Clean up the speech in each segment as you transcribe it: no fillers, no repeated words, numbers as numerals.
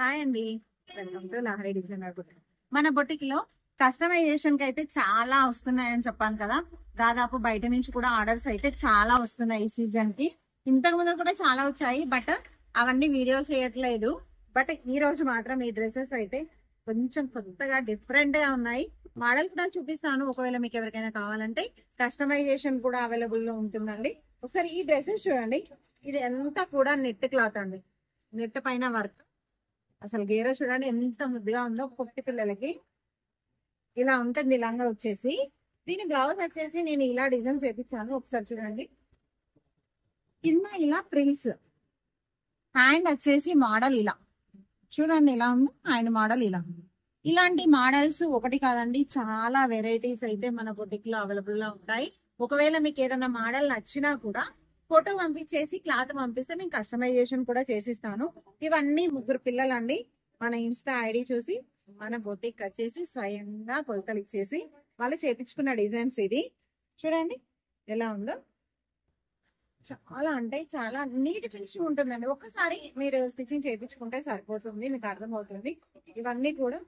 Hi అండి, welcome to Lahari designer boutique. మన boutique లో కస్టమైజేషన్ కి అయితే చాలా వస్తున్నాయని చెప్పాను కదా. దాదాపు బయట నుంచి కూడా ఆర్డర్స్ అయితే చాలా వస్తున్నాయి ఈ సీజన్ కి. ఇంతకు ముందు కూడా చాలా వచ్చాయి, బట్ అవన్నీ వీడియో చేయట్లేదు. బట్ ఈ రోజు మాత్రం ఈ డ్రెస్సెస్ అయితే కొంచెం కొత్తగా డిఫరెంట్ గా ఉన్నాయి. మోడల్ కూడా చూపిస్తాను, ఒకవేళ మీకు ఎవరికైనా కావాలంటే కస్టమైజేషన్ కూడా అవైలబుల్ లో ఉంటుందండి. ఒకసారి ఈ డ్రెస్సెస్ చూడండి. ఇది ఎంత కూడా నెట్ క్లాత్ అండి, నెట్ పైన వర్క్. అసలు గేర చూడండి ఎంత ముద్దుగా ఉందో. పొట్టి పిల్లలకి ఇలా ఉంటుంది. లంగా వచ్చేసి దీని బ్లౌజ్ వచ్చేసి నేను ఇలా డిజైన్ చేపించాను. ఒకసారి చూడండి, కింద ఇలా ప్రిల్స్, హ్యాండ్ వచ్చేసి మోడల్ ఇలా చూడండి ఎలా ఉందో. హ్యాండ్ మోడల్ ఇలా. ఇలాంటి మోడల్స్ ఒకటి కాదండి, చాలా వెరైటీస్ అయితే మన బొటిక్ లో అవైలబుల్ లో ఉంటాయి. ఒకవేళ మీకు ఏదైనా మోడల్ నచ్చినా కూడా ఫోటో పంపించేసి క్లాత్ పంపిస్తే మేము కస్టమైజేషన్ కూడా చేసిస్తాను. ఇవన్నీ ముగ్గురు పిల్లలండి. మన ఇన్స్టా ఐడి చూసి మన బొటిక్ వచ్చేసి స్వయంగా కొలతలు ఇచ్చేసి వాళ్ళు చేపించుకున్న డిజైన్స్. ఇది చూడండి ఎలా ఉందో. చాలా అంటే చాలా నీట్ ఫినిషింగ్ ఉంటుందండి. ఒక్కసారి మీరు స్టిచ్చింగ్ చేయించుకుంటే సరిపోతుంది, మీకు అర్థమవుతుంది. ఇవన్నీ కూడా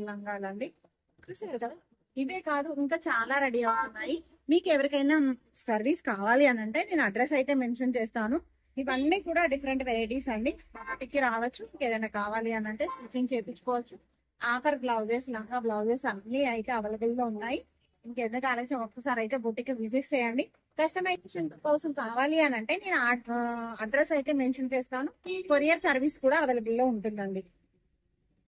లంగాలండి, చూసారు కదా. ఇవే కాదు, ఇంకా చాలా రెడీ అవుతున్నాయి. మీకు ఎవరికైనా సర్వీస్ కావాలి అని అంటే నేను అడ్రస్ అయితే మెన్షన్ చేస్తాను. ఇవన్నీ కూడా డిఫరెంట్ వెరైటీస్ అండి. బొటిక్ కి రావచ్చు, మీకు ఏదైనా కావాలి అని అంటే స్టిచ్చింగ్ చేయించుకోవచ్చు. ఆఫర్ బ్లౌజెస్, లంగా బ్లౌజెస్ అన్ని అయితే అవైలబుల్ లో ఉన్నాయి. ఇంకెందుకు ఆలస్యం, ఒక్కసారి అయితే బొటిక్ విజిట్ చేయండి. కస్టమైజేషన్ కోసం కావాలి అని అంటే నేను అడ్రస్ అయితే మెన్షన్ చేస్తాను. కొరియర్ సర్వీస్ కూడా అవైలబుల్ లో ఉంటుందండి.